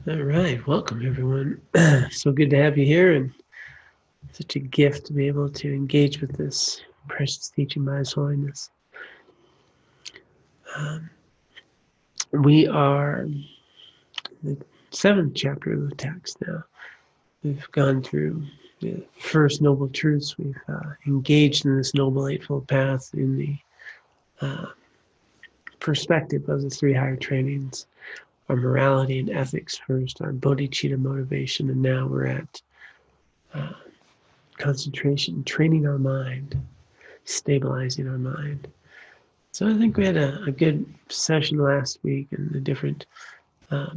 All right, welcome everyone. So good to have you here, and such a gift to be able to engage with this precious teaching by His Holiness. We are the 7th chapter of the text now. We've gone through the first noble truths. We've engaged in this noble eightfold path in the perspective of the 3 higher trainings, our morality and ethics first, our bodhicitta motivation, and now we're at concentration, training our mind, stabilizing our mind. So I think we had a good session last week and the different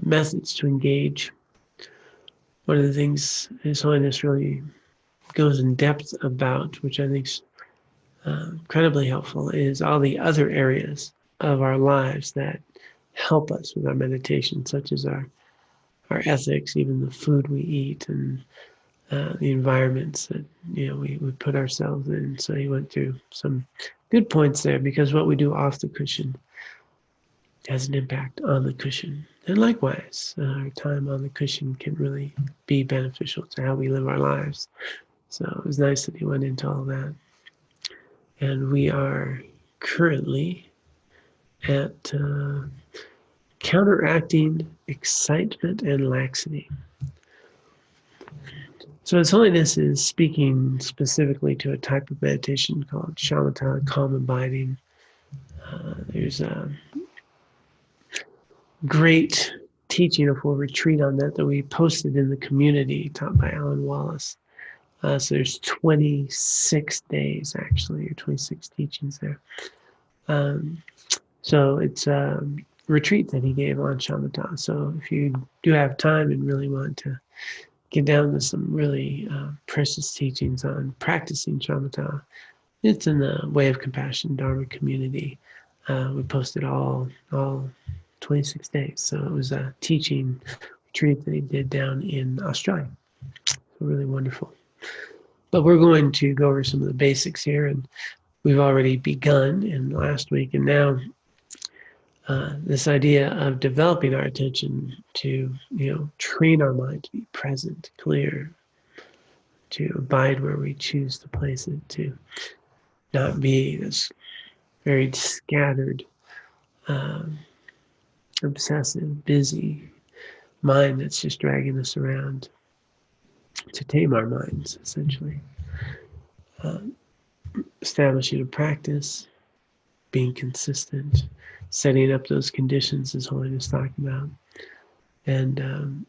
methods to engage. One of the things His Holiness really goes in depth about, which I think is incredibly helpful, is all the other areas of our lives that help us with our meditation, such as our ethics, even the food we eat, and the environments that we put ourselves in. So he went through some good points there, because what we do off the cushion has an impact on the cushion. And likewise, our time on the cushion can really be beneficial to how we live our lives. So it was nice that he went into all that. And we are currently at counteracting excitement and laxity. So His Holiness is speaking specifically to a type of meditation called Shamatha, calm abiding. There's a great teaching of a retreat on that we posted in the community, taught by Alan Wallace. So there's 26 days, actually, or 26 teachings there. So it's a retreat that he gave on Shamatha. So if you do have time and really want to get down to some really precious teachings on practicing Shamatha, it's in the Way of Compassion Dharma community. We posted all 26 days. So it was a teaching retreat that he did down in Australia. So really wonderful. But we're going to go over some of the basics here, and we've already begun in last week, and now this idea of developing our attention to, train our mind to be present, clear, to abide where we choose to place it, to not be this very scattered, obsessive, busy mind that's just dragging us around, to tame our minds, essentially. Establishing a practice, being consistent, setting up those conditions His Holiness talked about. And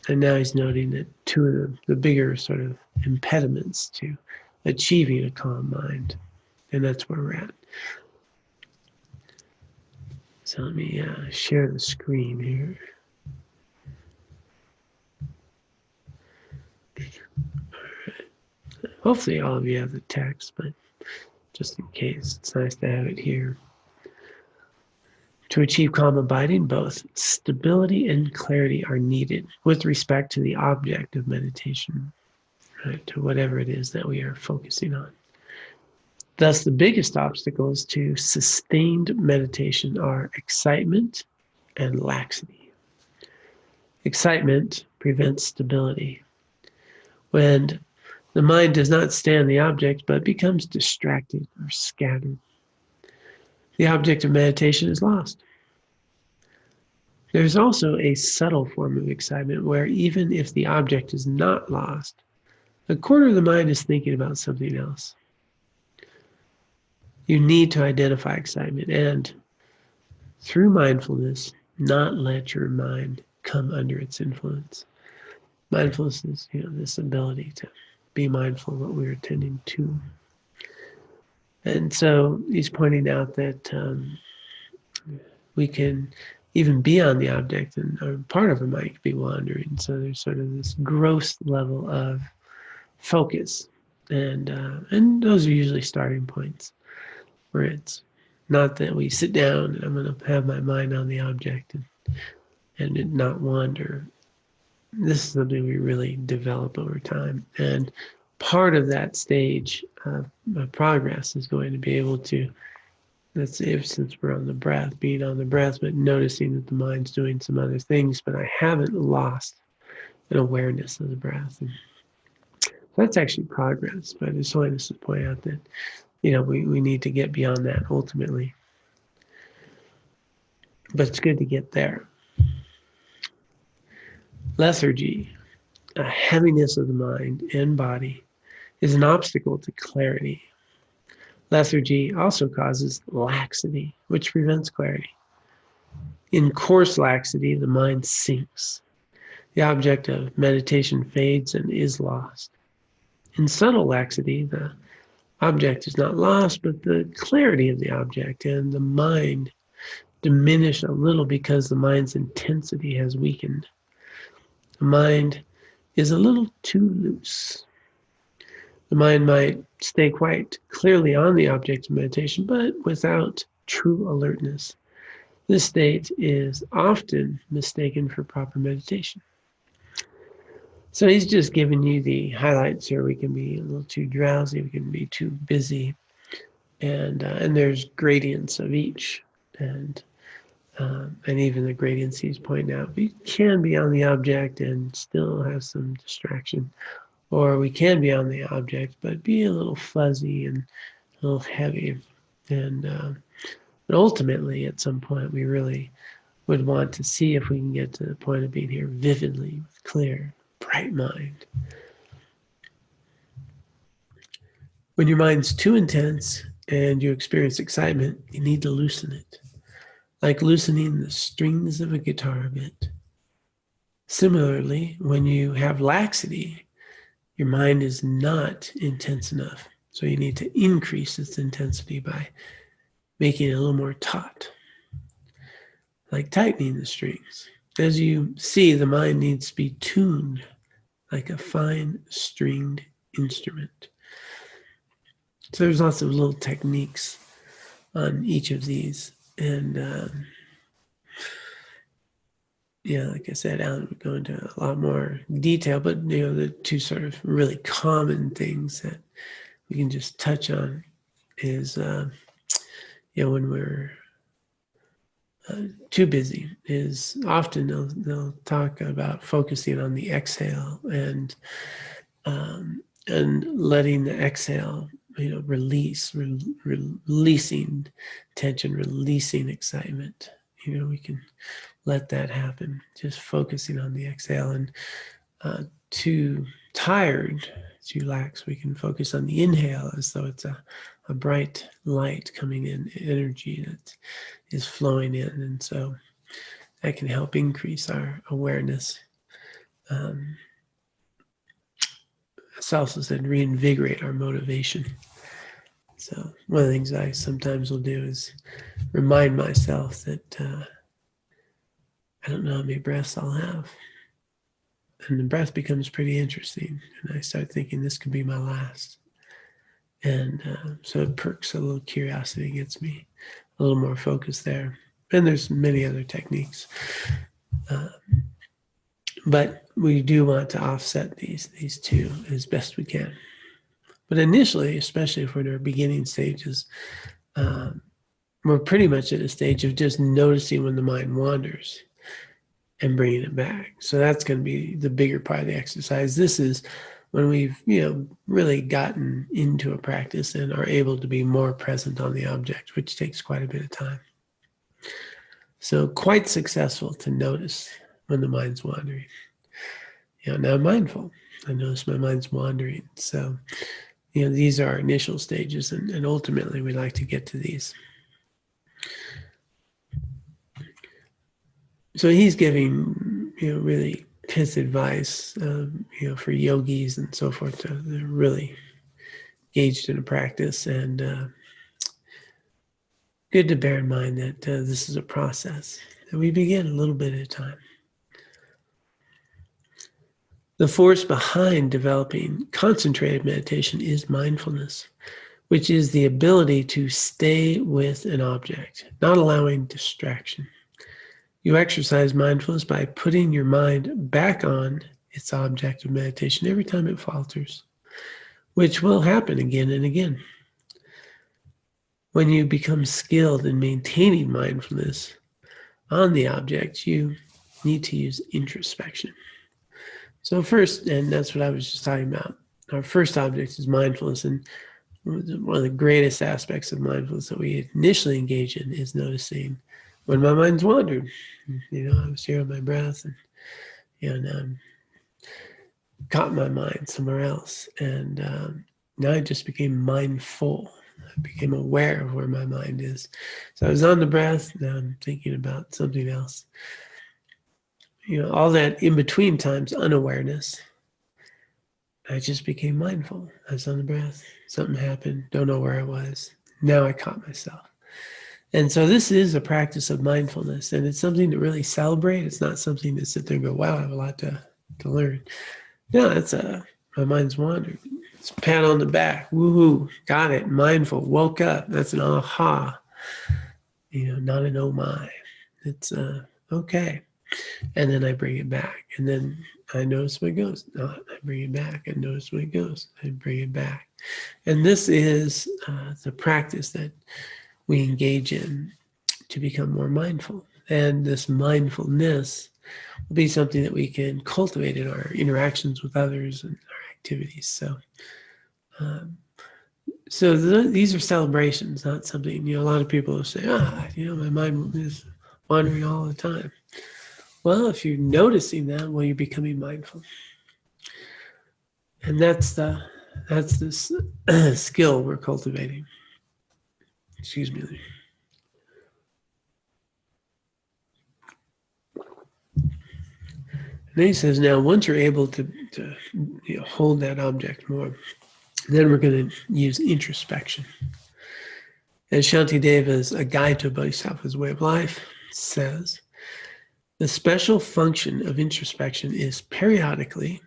now he's noting that 2 of the bigger sort of impediments to achieving a calm mind, and that's where we're at. So let me share the screen here. Hopefully all of you have the text, but just in case, it's nice to have it here. To achieve calm abiding, both stability and clarity are needed with respect to the object of meditation, right, to whatever it is that we are focusing on. Thus, the biggest obstacles to sustained meditation are excitement and laxity. Excitement prevents stability. When the mind does not stay on the object, but becomes distracted or scattered, the object of meditation is lost. There's also a subtle form of excitement where, even if the object is not lost, a corner of the mind is thinking about something else. You need to identify excitement and, through mindfulness, not let your mind come under its influence. Mindfulness is, this ability to be mindful of what we're attending to. And so he's pointing out that we can even be on the object, and part of it might be wandering. So there's sort of this gross level of focus, and those are usually starting points, where it's not that we sit down and I'm going to have my mind on the object and it not wander. This is something we really develop over time, and part of that stage of progress is going to be able to let's say, since we're on the breath, being on the breath, but noticing that the mind's doing some other things, but I haven't lost an awareness of the breath. And that's actually progress, but His Holiness would point out that, we need to get beyond that ultimately. But it's good to get there. Lethargy, a heaviness of the mind and body, is an obstacle to clarity. Lethargy also causes laxity, which prevents clarity. In coarse laxity, the mind sinks. The object of meditation fades and is lost. In subtle laxity, the object is not lost, but the clarity of the object and the mind diminish a little because the mind's intensity has weakened. The mind is a little too loose. The mind might stay quite clearly on the object of meditation, but without true alertness. This state is often mistaken for proper meditation. So he's just giving you the highlights here. We can be a little too drowsy, we can be too busy, and there's gradients of each, and even the gradients he's pointing out. We can be on the object and still have some distraction, or we can be on the object but be a little fuzzy and a little heavy, and but ultimately, at some point, we really would want to see if we can get to the point of being here vividly, with clear, bright mind. When your mind's too intense and you experience excitement, you need to loosen it, like loosening the strings of a guitar a bit. Similarly, when you have laxity, your mind is not intense enough, so you need to increase its intensity by making it a little more taut, like tightening the strings. As you see, the mind needs to be tuned like a fine stringed instrument. So there's lots of little techniques on each of these. And like I said, Alan would go into a lot more detail, but the two sort of really common things that we can just touch on is when we're too busy, is often they'll talk about focusing on the exhale and letting the exhale releasing tension, releasing excitement. We can let that happen, just focusing on the exhale. And too tired, too lax, we can focus on the inhale as though it's a bright light coming in, energy that is flowing in. And so that can help increase our awareness. It's also said reinvigorate our motivation. So one of the things I sometimes will do is remind myself that I don't know how many breaths I'll have. And the breath becomes pretty interesting. And I start thinking this could be my last. And so it perks a little curiosity, gets me a little more focused there. And there's many other techniques. But we do want to offset these two as best we can. But initially, especially if we're in our beginning stages, we're pretty much at a stage of just noticing when the mind wanders and bringing it back. So that's going to be the bigger part of the exercise. This is when we've really gotten into a practice and are able to be more present on the object, which takes quite a bit of time. So quite successful to notice when the mind's wandering. Now I'm mindful. I notice my mind's wandering. So these are our initial stages, and ultimately we'd like to get to these. So he's giving, really pith advice, for yogis and so forth. They're really engaged in a practice, and good to bear in mind that this is a process, and we begin a little bit at a time. The force behind developing concentrated meditation is mindfulness, which is the ability to stay with an object, not allowing distraction. You exercise mindfulness by putting your mind back on its object of meditation every time it falters, which will happen again and again. When you become skilled in maintaining mindfulness on the object, you need to use introspection. So first, and that's what I was just talking about, our first object is mindfulness. And one of the greatest aspects of mindfulness that we initially engage in is noticing when my mind's wandered. I was here on my breath and caught my mind somewhere else. And now I just became mindful. I became aware of where my mind is. So I was on the breath, now I'm thinking about something else. All that in between times, unawareness. I just became mindful. I was on the breath. Something happened. Don't know where I was. Now I caught myself. And so this is a practice of mindfulness, and it's something to really celebrate. It's not something to sit there and go, wow, I have a lot to learn. No, it's my mind's wandered. It's a pat on the back. Woohoo, got it. Mindful, woke up. That's an aha. Not an oh my. It's okay. And then I bring it back. And then I notice when it goes. No, I bring it back. I notice when it goes. I bring it back. And this is the practice that we engage in to become more mindful. And this mindfulness will be something that we can cultivate in our interactions with others and our activities. So these are celebrations, not something, a lot of people will say, my mind is wandering all the time. Well, if you're noticing that, well, you're becoming mindful. And that's this skill we're cultivating. Excuse me. And then he says, now, once you're able to hold that object more, then we're going to use introspection. And Shantideva's A Guide to a Bodhisattva's Way of Life says, the special function of introspection is periodically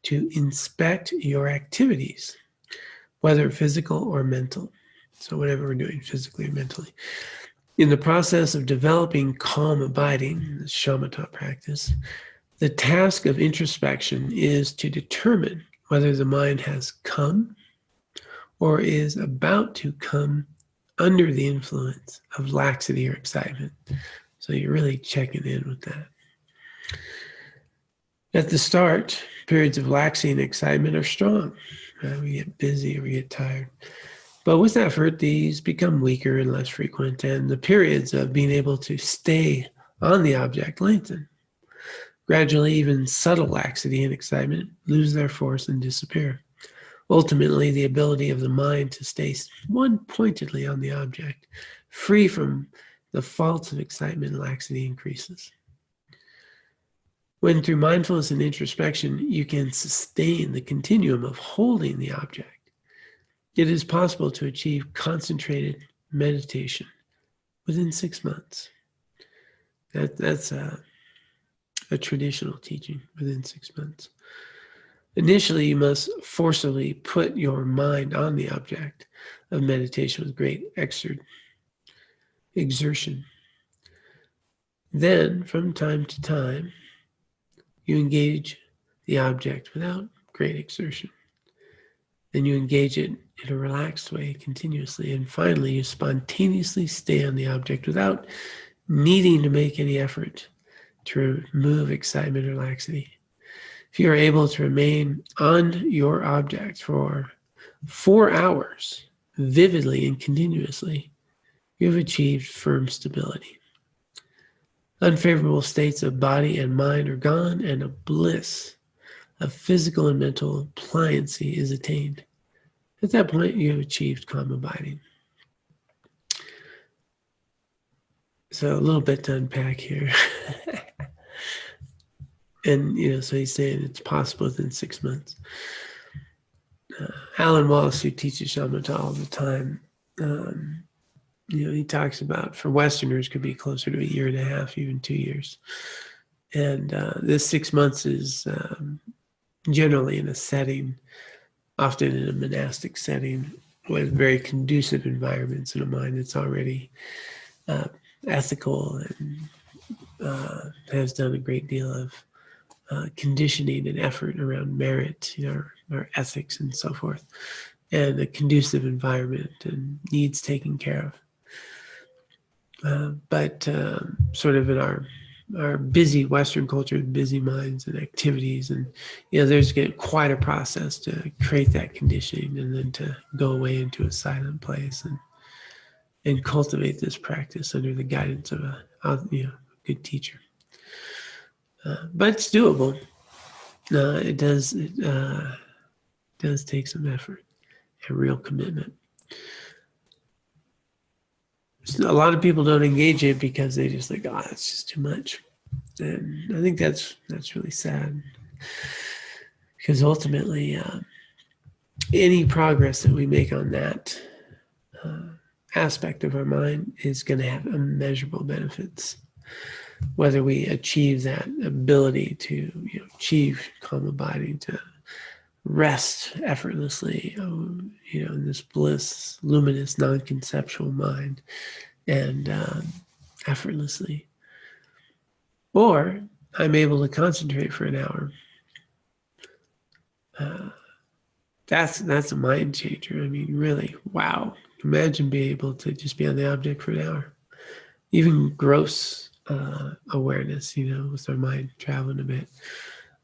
to inspect your activities, whether physical or mental. So whatever we're doing, physically or mentally. In the process of developing calm abiding, the Shamatha practice, the task of introspection is to determine whether the mind has come or is about to come under the influence of laxity or excitement. So you're really checking in with that. At the start, periods of laxity and excitement are strong. We get busy or we get tired. But with effort, these become weaker and less frequent, and the periods of being able to stay on the object lengthen. Gradually, even subtle laxity and excitement lose their force and disappear. Ultimately, the ability of the mind to stay one-pointedly on the object, free from the faults of excitement and laxity, increases. When through mindfulness and introspection, you can sustain the continuum of holding the object, it is possible to achieve concentrated meditation within 6 months. That's a traditional teaching, within 6 months. Initially, you must forcibly put your mind on the object of meditation with great exertion. Then, from time to time, you engage the object without great exertion. Then you engage it in a relaxed way continuously. And finally, you spontaneously stay on the object without needing to make any effort to remove excitement or laxity. If you are able to remain on your object for 4 hours, vividly and continuously, you have achieved firm stability. Unfavorable states of body and mind are gone, and a bliss of physical and mental pliancy is attained. At that point, you have achieved calm abiding. So a little bit to unpack here. And, so he's saying it's possible within 6 months. Alan Wallace, who teaches Shamatha all the time, he talks about for Westerners could be closer to 1.5 years, even 2 years. And this 6 months is generally in a setting, often in a monastic setting, with very conducive environments in a mind that's already ethical and has done a great deal of conditioning and effort around merit, our ethics and so forth. and a conducive environment and needs taken care of. But sort of in our busy Western culture, busy minds and activities, and there's quite a process to create that conditioning, and then to go away into a silent place and cultivate this practice under the guidance of a good teacher. But it's doable. It does take some effort and real commitment. A lot of people don't engage it because they just think, oh, it's just too much. And I think that's really sad, because ultimately any progress that we make on that aspect of our mind is going to have immeasurable benefits, whether we achieve that ability to achieve calm abiding, to rest effortlessly, in this bliss, luminous, non-conceptual mind, and effortlessly. Or I'm able to concentrate for an hour. That's a mind changer. I mean, really, wow. Imagine being able to just be on the object for an hour. Even gross awareness, with our mind traveling a bit.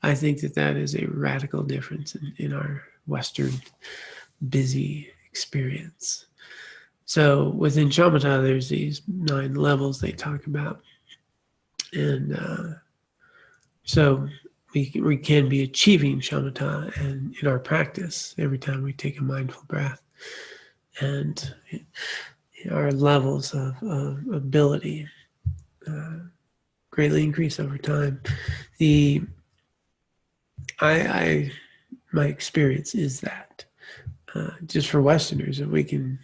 I think that is a radical difference in our Western busy experience. So within Shamatha, there's these 9 levels they talk about. And so we can be achieving shamatha and in our practice every time we take a mindful breath, and our levels of ability greatly increase over time. My experience is that just for Westerners, if we can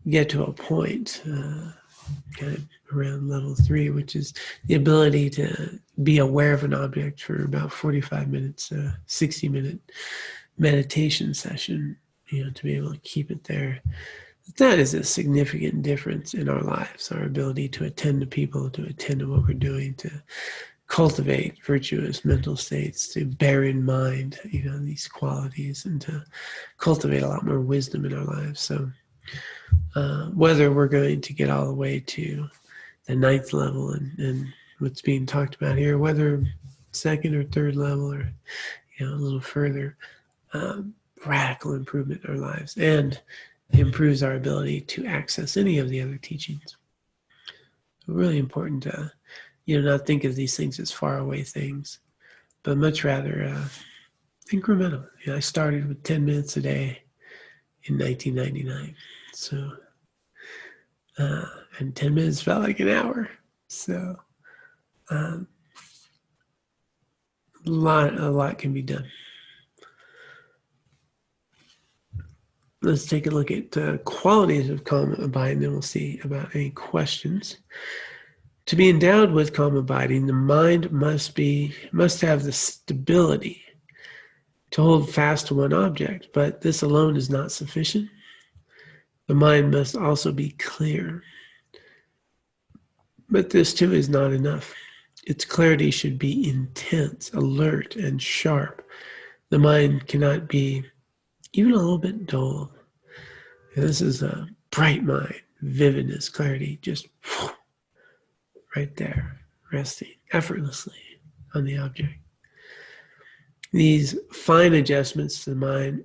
get to a point kind of around level 3, which is the ability to be aware of an object for about 45 minutes, 60-minute meditation session, to be able to keep it there. That is a significant difference in our lives, our ability to attend to people, to attend to what we're doing, to cultivate virtuous mental states, to bear in mind, these qualities, and to cultivate a lot more wisdom in our lives. So whether we're going to get all the way to the 9th level and what's being talked about here, whether 2nd or 3rd level, or a little further, radical improvement in our lives, and improves our ability to access any of the other teachings. So really important to not think of these things as far away things, but much rather incremental. I started with 10 minutes a day in 1999, so and 10 minutes felt like an hour. So a lot can be done. Let's take a look at qualities of calm abiding, then we'll see about any questions. To be endowed with calm abiding, the mind must have the stability to hold fast to one object, but this alone is not sufficient. The mind must also be clear, but this too is not enough. Its clarity should be intense, alert, and sharp. The mind cannot be even a little bit dull. And this is a bright mind, vividness, clarity, just right there, resting effortlessly on the object. These fine adjustments to the mind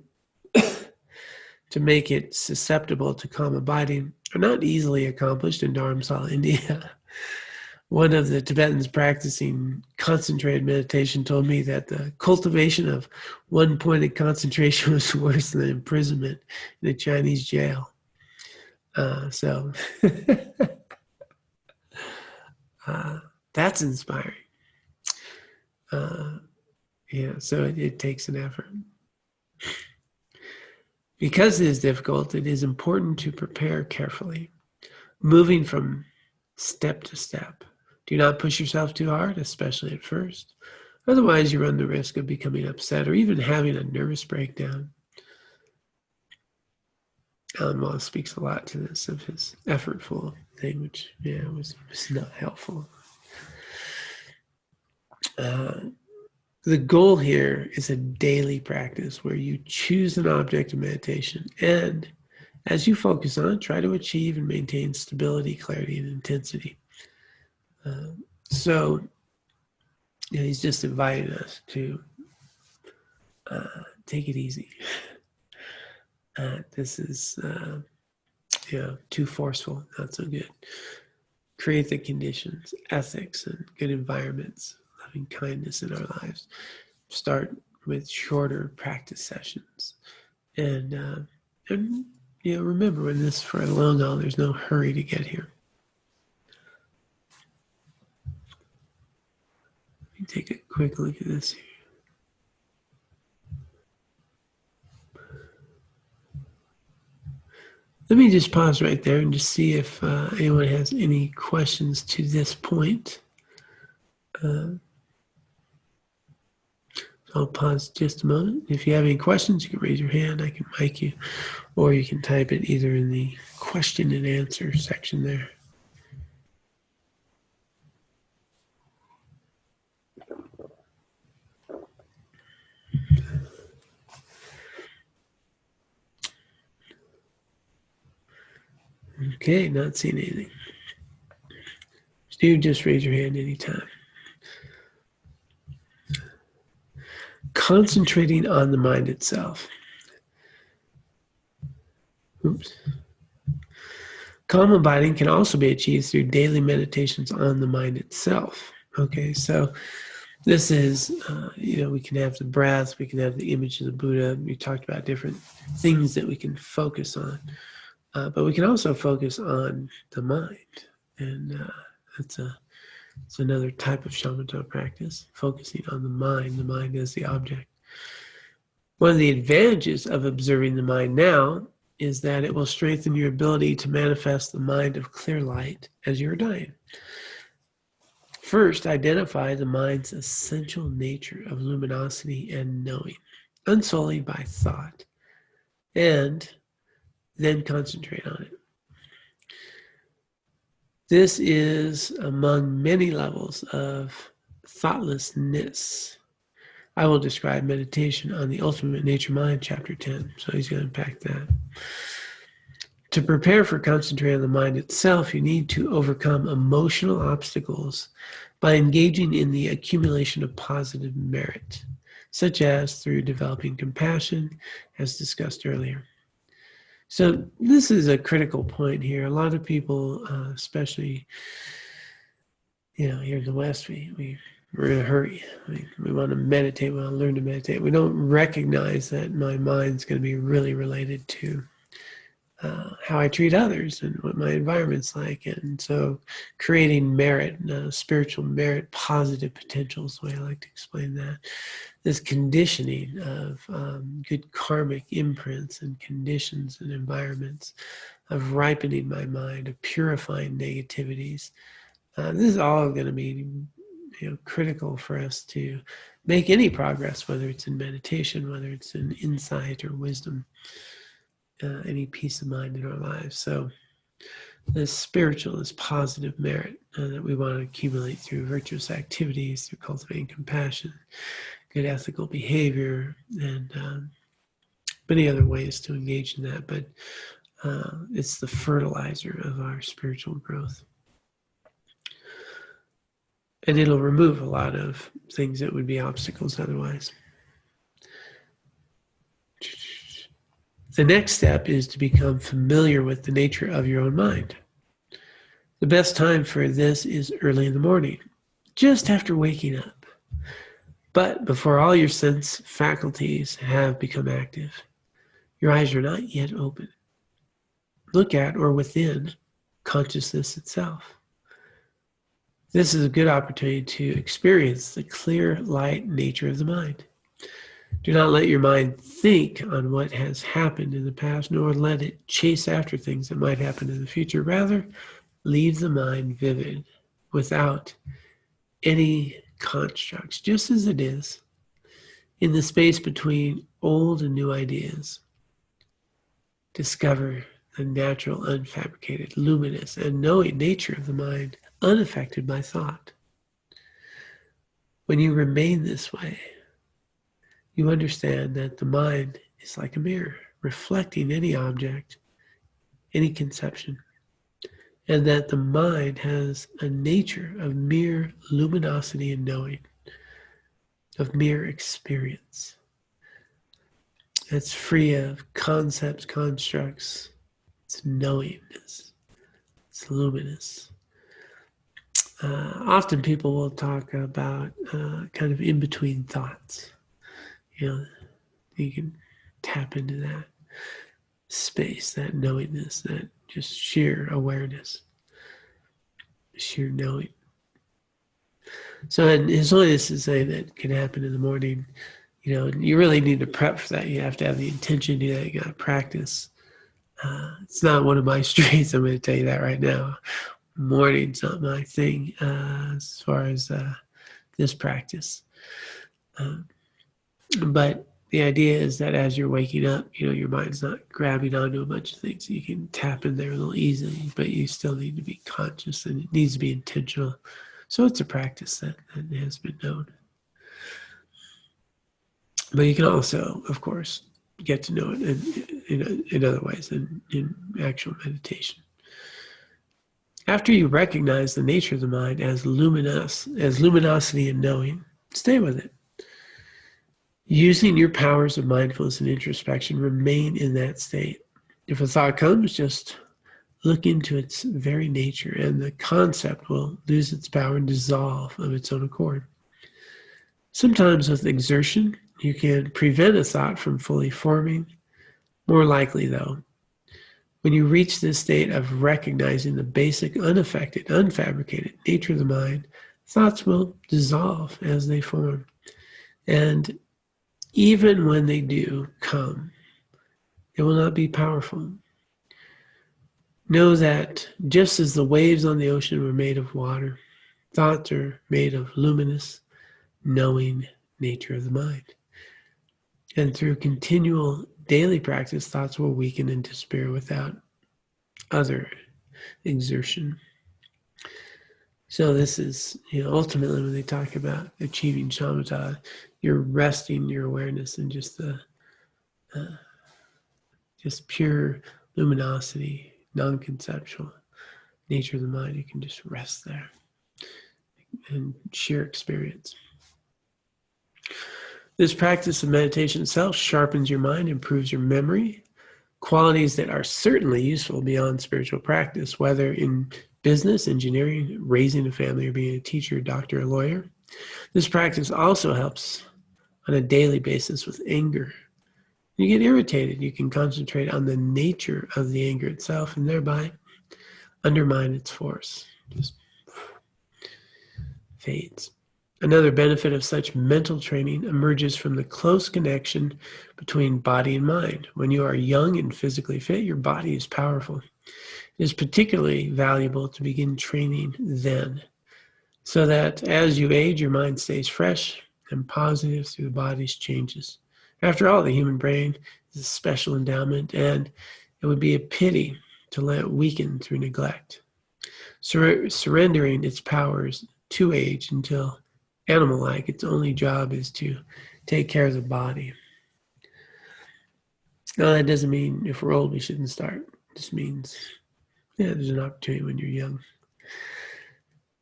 to make it susceptible to calm abiding are not easily accomplished in Dharamsala, India. One of the Tibetans practicing concentrated meditation told me that the cultivation of one-pointed concentration was worse than imprisonment in a Chinese jail. So that's inspiring. So it takes an effort. Because it is difficult, it is important to prepare carefully, moving from step to step. Do not push yourself too hard, especially at first. Otherwise, you run the risk of becoming upset or even having a nervous breakdown. Alan Wallace speaks a lot to this, of his effortful thing, which was not helpful. The goal here is a daily practice where you choose an object of meditation, and as you focus on it, try to achieve and maintain stability, clarity, and intensity. So he's just inviting us to take it easy. This is too forceful, not so good. Create the conditions, ethics, and good environments, loving kindness in our lives. Start with shorter practice sessions, and remember, when this is for a long haul, there's no hurry to get here. Let me take a quick look at this here. Let me just pause right there and just see if anyone has any questions to this point. I'll pause just a moment. If you have any questions, you can raise your hand. I can mic you, or you can type it either in the question and answer section there. Okay, not seeing anything. Steve, just raise your hand anytime. Concentrating on the mind itself. Oops. Calm abiding can also be achieved through daily meditations on the mind itself. Okay, so this is, we can have the breath, we can have the image of the Buddha. We talked about different things that we can focus on. But we can also focus on the mind. And it's another type of shamatha practice, focusing on the mind as the object. One of the advantages of observing the mind now is that it will strengthen your ability to manifest the mind of clear light as you're dying. First, identify the mind's essential nature of luminosity and knowing, unsullied by thought, and then concentrate on it. This is among many levels of thoughtlessness. I will describe meditation on the Ultimate Nature Mind, Chapter 10, so he's going to unpack that. To prepare for concentrating on the mind itself, you need to overcome emotional obstacles by engaging in the accumulation of positive merit, such as through developing compassion, as discussed earlier. So this is a critical point here. A lot of people, especially here in the West, we're in a hurry. We want to meditate. We want to learn to meditate. We don't recognize that my mind's going to be really related to how I treat others and what my environment's like. And so creating merit, spiritual merit, positive potential is the way I like to explain that. This conditioning of good karmic imprints and conditions and environments, of ripening my mind, of purifying negativities. This is all going to be critical for us to make any progress, whether it's in meditation, whether it's in insight or wisdom, any peace of mind in our lives. So this spiritual, this positive merit that we want to accumulate through virtuous activities, through cultivating compassion, good ethical behavior, and many other ways to engage in that. But it's the fertilizer of our spiritual growth. And it'll remove a lot of things that would be obstacles otherwise. The next step is to become familiar with the nature of your own mind. The best time for this is early in the morning, just after waking up, but before all your sense faculties have become active. Your eyes are not yet open. Look at or within consciousness itself. This is a good opportunity to experience the clear light nature of the mind. Do not let your mind think on what has happened in the past, nor let it chase after things that might happen in the future. Rather, leave the mind vivid, without any constructs, just as it is, in the space between old and new ideas. Discover the natural, unfabricated, luminous, and knowing nature of the mind, unaffected by thought. When you remain this way, you understand that the mind is like a mirror, reflecting any object, any conception, and that the mind has a nature of mere luminosity and knowing, of mere experience. It's free of concepts, constructs. It's knowingness. It's luminous. Often people will talk about kind of in-between thoughts. You can tap into that space, that knowingness, that just sheer awareness, sheer knowing. So, and His Holiness is saying that can happen in the morning. You really need to prep for that. You have to have the intention to do that. You got to practice. It's not one of my strengths. I'm going to tell you that right now. Morning's not my thing as far as this practice. But the idea is that as you're waking up, your mind's not grabbing onto a bunch of things. You can tap in there a little easily, but you still need to be conscious, and it needs to be intentional. So it's a practice that has been known. But you can also, of course, get to know it in other ways, in actual meditation. After you recognize the nature of the mind as luminosity and knowing, stay with it. Using your powers of mindfulness and introspection, remain in that state. If a thought comes, just look into its very nature, and the concept will lose its power and dissolve of its own accord. Sometimes with exertion, you can prevent a thought from fully forming. More likely, though, when you reach this state of recognizing the basic, unaffected, unfabricated nature of the mind, thoughts will dissolve as they form. And even when they do come, they will not be powerful. Know that just as the waves on the ocean were made of water, thoughts are made of luminous, knowing nature of the mind. And through continual daily practice, thoughts will weaken and disappear without other exertion. So this is, ultimately when they talk about achieving shamatha, you're resting your awareness in just the just pure luminosity, non-conceptual nature of the mind. You can just rest there and sheer experience. This practice of meditation itself sharpens your mind, improves your memory, qualities that are certainly useful beyond spiritual practice, whether in business, engineering, raising a family, or being a teacher, doctor, or lawyer. This practice also helps on a daily basis with anger. You get irritated, you can concentrate on the nature of the anger itself and thereby undermine its force. Just fades. Another benefit of such mental training emerges from the close connection between body and mind. When you are young and physically fit, your body is powerful. It is particularly valuable to begin training then, so that as you age, your mind stays fresh and positive through the body's changes. After all, the human brain is a special endowment, and it would be a pity to let it weaken through neglect. Surrendering its powers to age until animal-like, its only job is to take care of the body. Now, that doesn't mean if we're old we shouldn't start. It just means, there's an opportunity when you're young.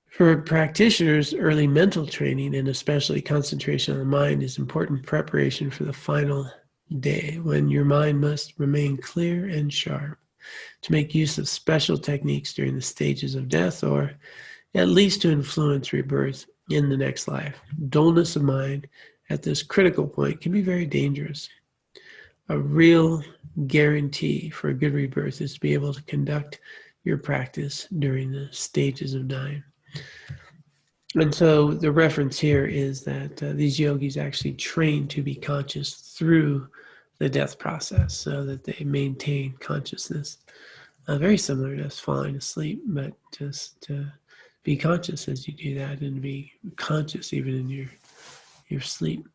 For practitioners, early mental training, and especially concentration on the mind, is important preparation for the final day, when your mind must remain clear and sharp, to make use of special techniques during the stages of death, or at least to influence rebirth in the next life. Dullness of mind at this critical point can be very dangerous. A real guarantee for a good rebirth is to be able to conduct your practice during the stages of dying. And so the reference here is that these yogis actually train to be conscious through the death process, so that they maintain consciousness. Very similar to us falling asleep, but just to be conscious as you do that, and be conscious even in your sleep,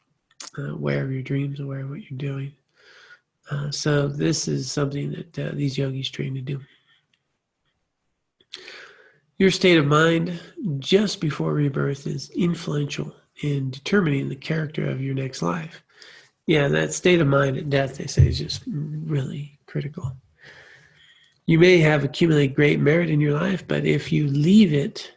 aware of your dreams, aware of what you're doing. So this is something that these yogis train to do. Your state of mind just before rebirth is influential in determining the character of your next life. Yeah, that state of mind at death, they say, is just really critical. You may have accumulated great merit in your life, but if you leave it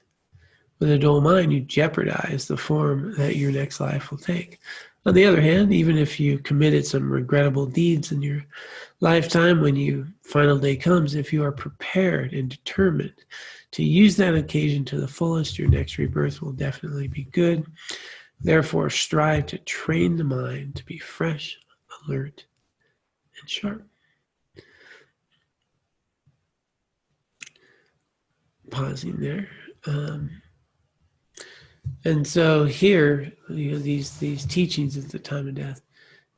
with a dull mind, you jeopardize the form that your next life will take. On the other hand, even if you committed some regrettable deeds in your lifetime, when your final day comes, if you are prepared and determined to use that occasion to the fullest, your next rebirth will definitely be good. Therefore, strive to train the mind to be fresh, alert, and sharp. Pausing there. And so here, these teachings at the time of death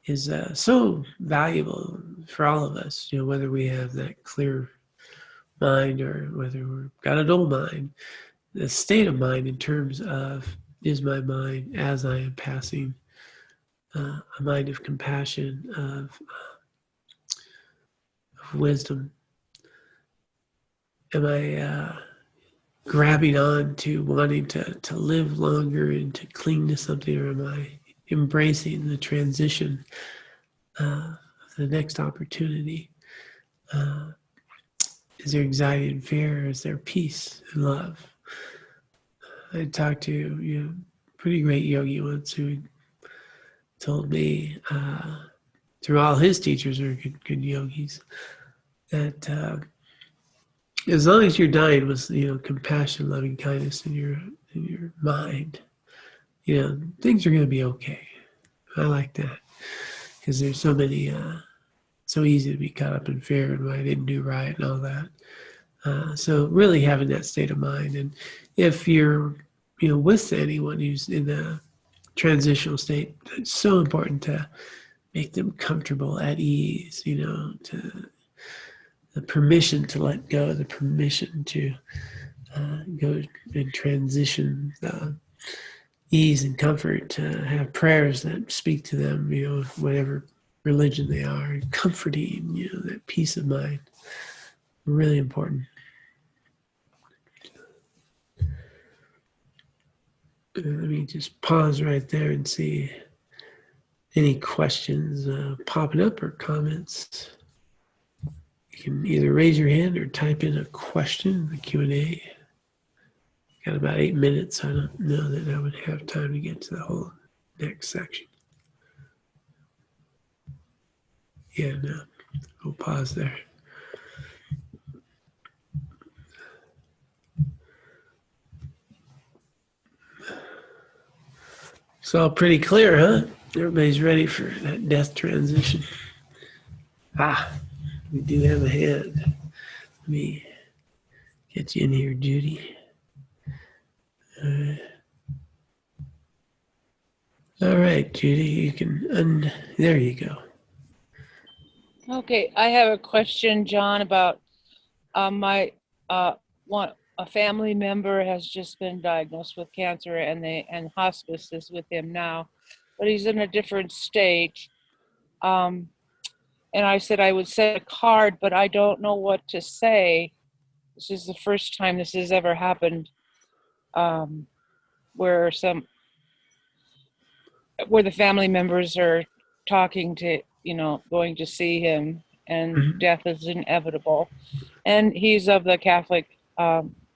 is so valuable for all of us, whether we have that clear mind or whether we've got a dull mind. The state of mind in terms of, is my mind as I am passing a mind of compassion, of wisdom? Am I grabbing on to wanting to live longer and to cling to something, or am I embracing the transition of the next opportunity? Is there anxiety and fear, or is there peace and love? I talked to a pretty great yogi once who told me, through all his teachers are good yogis, that as long as you're dying with compassion, loving kindness in your mind, things are going to be okay. I like that because there's so many, so easy to be caught up in fear and what I didn't do right and all that. So really having that state of mind, and if you're with anyone who's in a transitional state, it's so important to make them comfortable, at ease, to the permission to let go, the permission to go and transition, ease and comfort, to have prayers that speak to them, whatever religion they are, comforting, that peace of mind, really important. Let me just pause right there and see any questions popping up or comments. You can either raise your hand or type in a question in the Q&A. Got about 8 minutes. I don't know that I would have time to get to the whole next section. Yeah, no. We'll pause there. It's all pretty clear, huh? Everybody's ready for that death transition. We do have a hand. Let me get you in here, Judy. All right, Judy, you can there you go. Okay, I have a question, John, about a family member has just been diagnosed with cancer, and hospice is with him now, but he's in a different state. And I said I would send a card, but I don't know what to say. This is the first time this has ever happened, where the family members are talking to, going to see him, and death is inevitable. And he's of the Catholic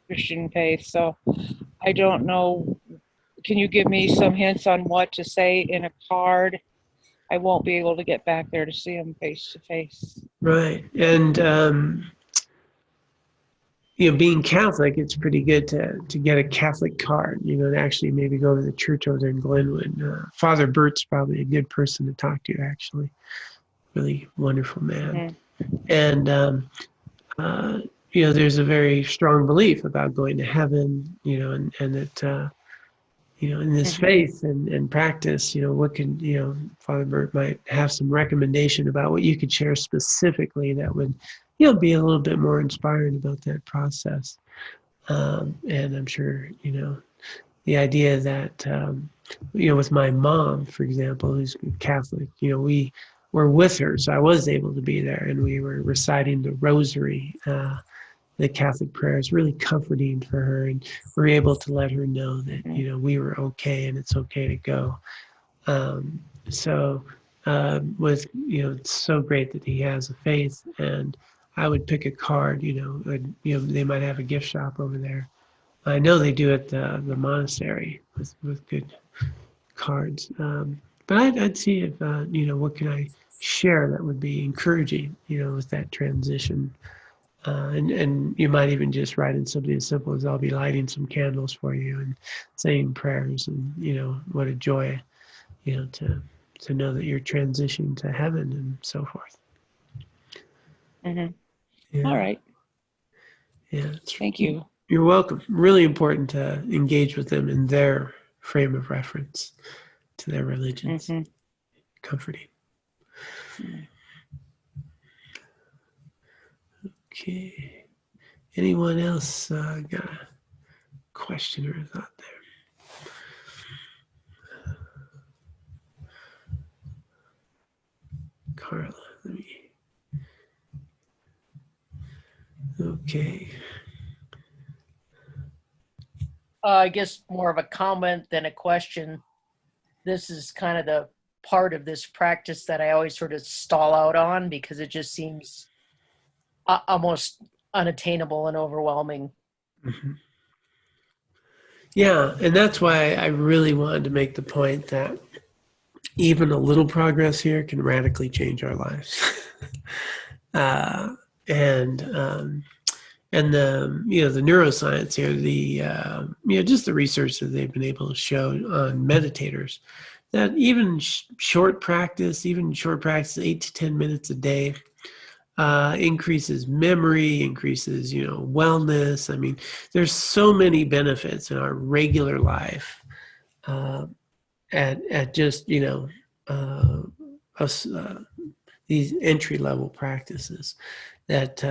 Christian faith, so I don't know. Can you give me some hints on what to say in a card? I won't be able to get back there to see him face to face. Right, and being Catholic, it's pretty good to get a Catholic card. To actually maybe go to the church over there in Glenwood. Father Bert's probably a good person to talk to. Actually, really wonderful man, and there's a very strong belief about going to heaven. And that. In this faith and practice, what can, Father Bert might have some recommendation about what you could share specifically that would, be a little bit more inspiring about that process. And I'm sure, the idea that, with my mom, for example, who's Catholic, we were with her. So I was able to be there, and we were reciting the rosary, the Catholic prayer is really comforting for her, and we're able to let her know that we were okay and it's okay to go. So was, it's so great that he has a faith. And I would pick a card, they might have a gift shop over there. I know they do at the monastery with good cards. But I'd see if, what can I share that would be encouraging, with that transition. And you might even just write in something as simple as I'll be lighting some candles for you and saying prayers, and, what a joy, to know that you're transitioning to heaven and so forth. Mm-hmm. Yeah. All right. Yeah. Thank you. You're welcome. Really important to engage with them in their frame of reference to their religions. Mm-hmm. Comforting. Okay. Anyone else got a question or a thought there? Carla, let me. Okay. I guess more of a comment than a question. This is kind of the part of this practice that I always sort of stall out on because it just seems almost unattainable and overwhelming. Mm-hmm. Yeah, and that's why I really wanted to make the point that even a little progress here can radically change our lives. And the the neuroscience here, the just the research that they've been able to show on meditators, that even short practice 8 to 10 minutes a day, increases memory, increases wellness. I mean, there's so many benefits in our regular life at just us these entry level practices that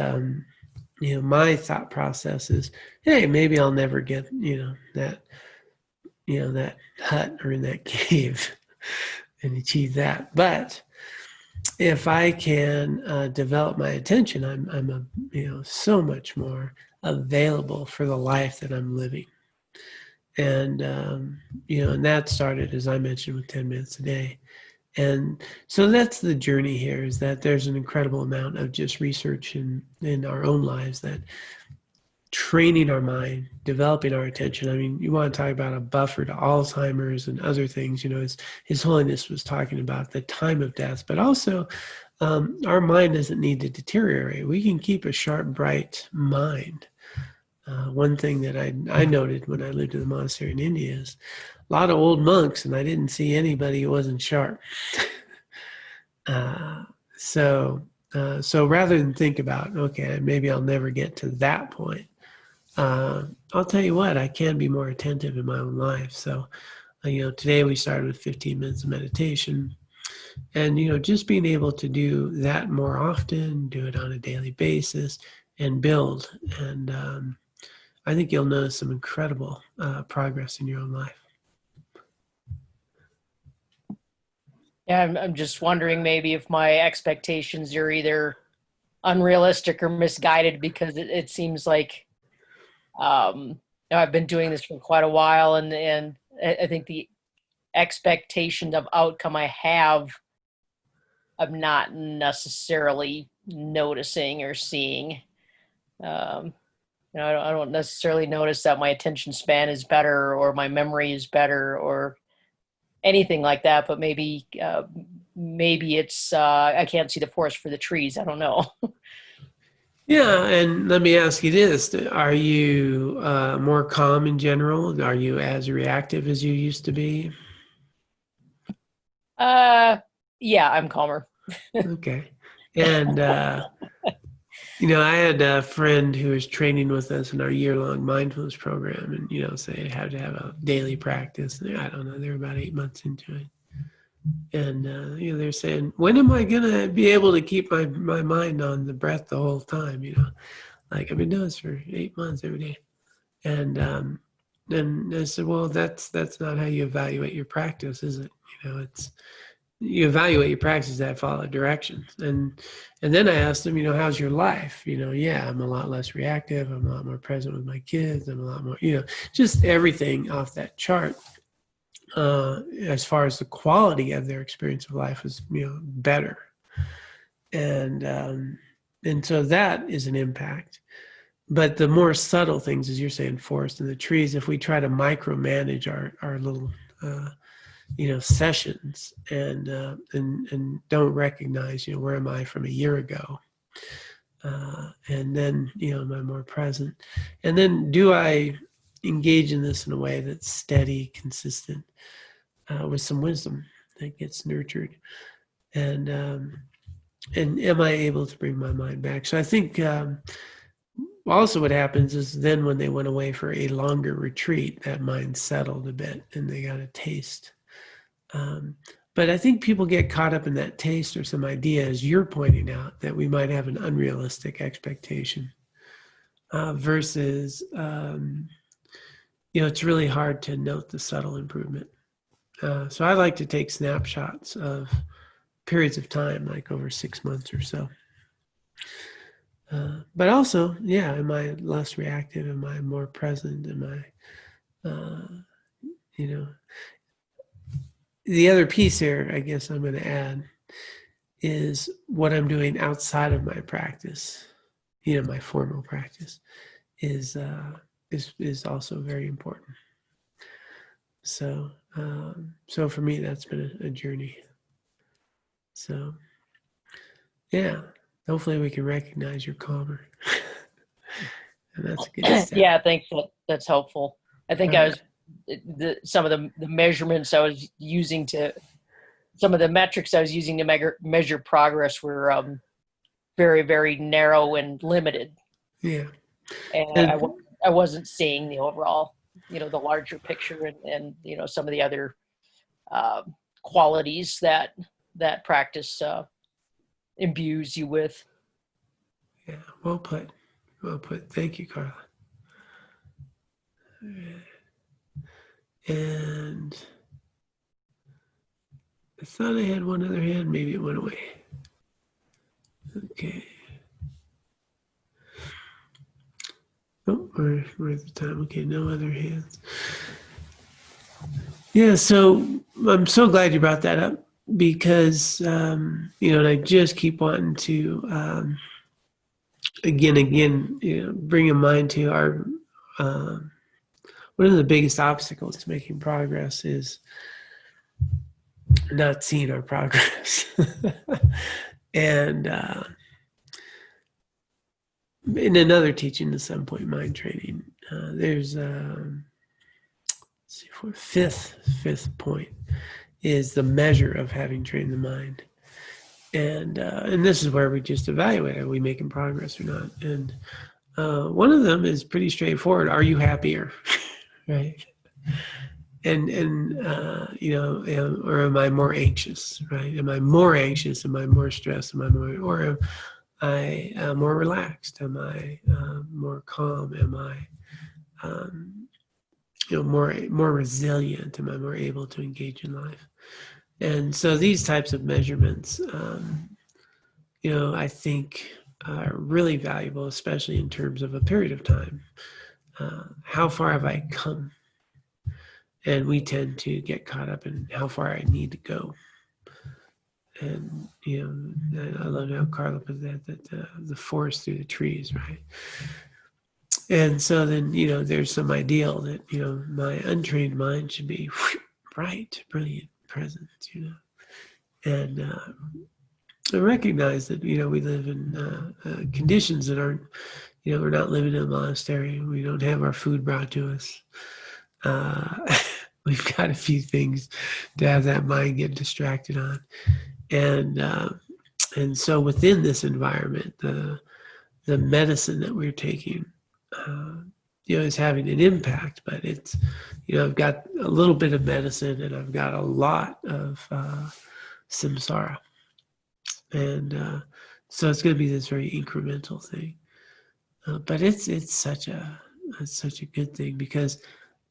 my thought process is, hey, maybe I'll never get that hut or in that cave and achieve that, but if I can develop my attention, I'm so much more available for the life that I'm living. And and that started, as I mentioned, with 10 minutes a day. And so that's the journey here, is that there's an incredible amount of just research in our own lives that training our mind, developing our attention. I mean, you want to talk about a buffer to Alzheimer's and other things, His Holiness was talking about the time of death, but also our mind doesn't need to deteriorate. We can keep a sharp, bright mind. One thing that I noted when I lived in the monastery in India is a lot of old monks, and I didn't see anybody who wasn't sharp. So rather than think about, okay, maybe I'll never get to that point, I'll tell you what, I can be more attentive in my own life. So, today we started with 15 minutes of meditation, and, just being able to do that more often, do it on a daily basis, and build. And I think you'll notice some incredible progress in your own life. Yeah, I'm just wondering maybe if my expectations are either unrealistic or misguided, because it seems like I've been doing this for quite a while, and I think the expectation of outcome I have, I'm not necessarily noticing or seeing. I don't necessarily notice that my attention span is better or my memory is better or anything like that, but maybe it's I can't see the forest for the trees. I don't know. Yeah, and let me ask you this: are you more calm in general? Are you as reactive as you used to be? Yeah, I'm calmer. Okay, and I had a friend who was training with us in our year-long mindfulness program, and say had to have a daily practice. I don't know; they're about 8 months into it. And they're saying, when am I gonna be able to keep my mind on the breath the whole time? Like I've been doing this for 8 months every day. And I said, well, that's not how you evaluate your practice, is it? It's you evaluate your practice that follow directions. And then I asked him, how's your life? Yeah, I'm a lot less reactive. I'm a lot more present with my kids. I'm a lot more, just everything off that chart. as far as the quality of their experience of life is, better. And so that is an impact. But the more subtle things, as you're saying, forest and the trees, if we try to micromanage our little, sessions and don't recognize, where am I from a year ago? And then, am I more present? And then do I engage in this in a way that's steady, consistent, with some wisdom that gets nurtured? And am I able to bring my mind back? So I think also what happens is then when they went away for a longer retreat, that mind settled a bit and they got a taste. But I think people get caught up in that taste or some idea, as you're pointing out, that we might have an unrealistic expectation versus, it's really hard to note the subtle improvement. So I like to take snapshots of periods of time, like over 6 months or so. But also, am I less reactive? Am I more present? Am I, the other piece here, I guess I'm going to add, is what I'm doing outside of my practice, my formal practice, is also very important. So, so for me, that's been a journey. So, hopefully we can recognize you're calmer. And that's a good step. Yeah, I think that's helpful. I think some of the measurements I was using some of the metrics I was using to measure progress were very, very narrow and limited. Yeah. And I wasn't seeing the overall, the larger picture and some of the other qualities that practice imbues you with. Yeah, well put. Well put. Thank you, Carla. And I thought I had one other hand. Maybe it went away. Okay. Oh, we're at the time. Okay, no other hands. Yeah, so I'm so glad you brought that up because, and I just keep wanting to, again, bring in mind to our, one of the biggest obstacles to making progress is not seeing our progress. And in another teaching, the 7-point mind training, there's fifth point is the measure of having trained the mind. And this is where we just evaluate, are we making progress or not? And one of them is pretty straightforward. Are you happier? Right? And or am I more anxious? Right? Am I more anxious? Am I more stressed? Or am I more relaxed? Am I more calm? Am I more resilient? Am I more able to engage in life? And so these types of measurements, I think are really valuable, especially in terms of a period of time. How far have I come? And we tend to get caught up in how far I need to go. And, I love how Carla put that the forest through the trees, right? And so then, there's some ideal that, my untrained mind should be bright, brilliant, present, and I recognize that, we live in conditions that aren't, we're not living in a monastery. We don't have our food brought to us. We've got a few things to have that mind get distracted on. And so within this environment, the medicine that we're taking, is having an impact, but it's, I've got a little bit of medicine and I've got a lot of samsara. And so it's going to be this very incremental thing. But it's such a good thing because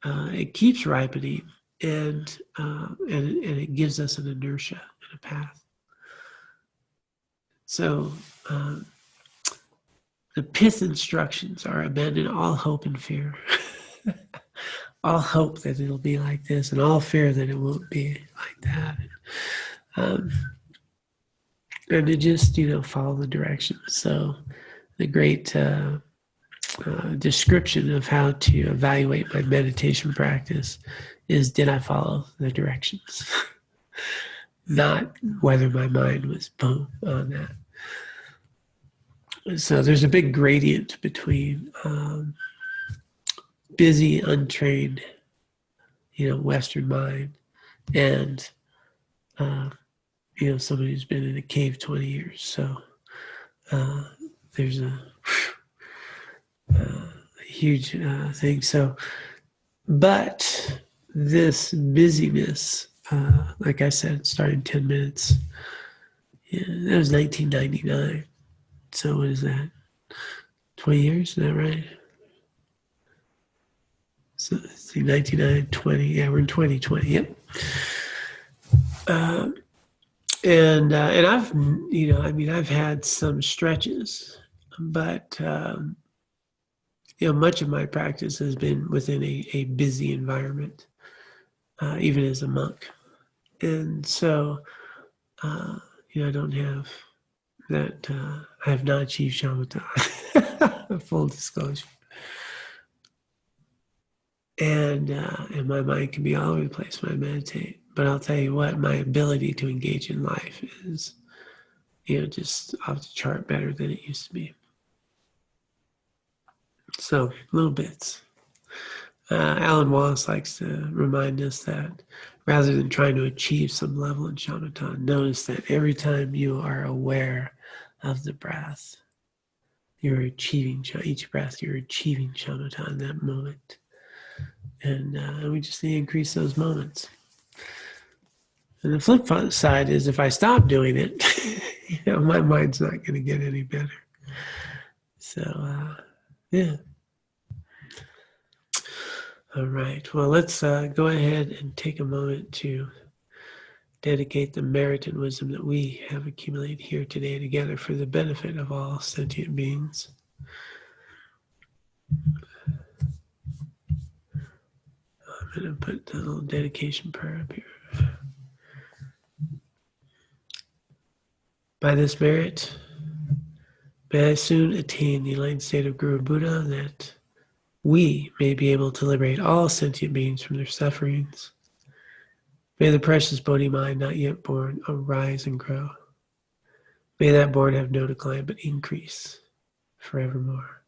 it keeps ripening and it gives us an inertia and a path. So the pith instructions are abandon all hope and fear. all hope that it'll be like this, and all fear that it won't be like that. And to just, follow the directions. So the great description of how to evaluate my meditation practice is, did I follow the directions? Not whether my mind was boom on that. So there's a big gradient between busy, untrained, Western mind and, somebody who's been in a cave 20 years. So there's a huge thing. So, but this busyness, like I said, started 10 minutes. Yeah, that was 1999. So what is that? 20 years, is that right? So let's see, 1999, 20. Yeah, we're in 2020. Yep. And I've, I've had some stretches, but much of my practice has been within a busy environment, even as a monk. And so, I don't have that. I have not achieved Shamatha. Full disclosure. And my mind can be all over the place when I meditate. But I'll tell you what, my ability to engage in life is, just off the chart better than it used to be. So, little bits. Alan Wallace likes to remind us that rather than trying to achieve some level in shamatha, notice that every time you are aware of the breath, you're achieving each breath. You're achieving shamatha in that moment, and we just need to increase those moments. And the flip side is, if I stop doing it, my mind's not going to get any better. So, yeah. All right. Well, let's go ahead and take a moment to dedicate the merit and wisdom that we have accumulated here today together for the benefit of all sentient beings. I'm going to put the little dedication prayer up here. By this merit, may I soon attain the enlightened state of Guru Buddha, that we may be able to liberate all sentient beings from their sufferings. May the precious Bodhi mind not yet born arise and grow. May that born have no decline but increase forevermore.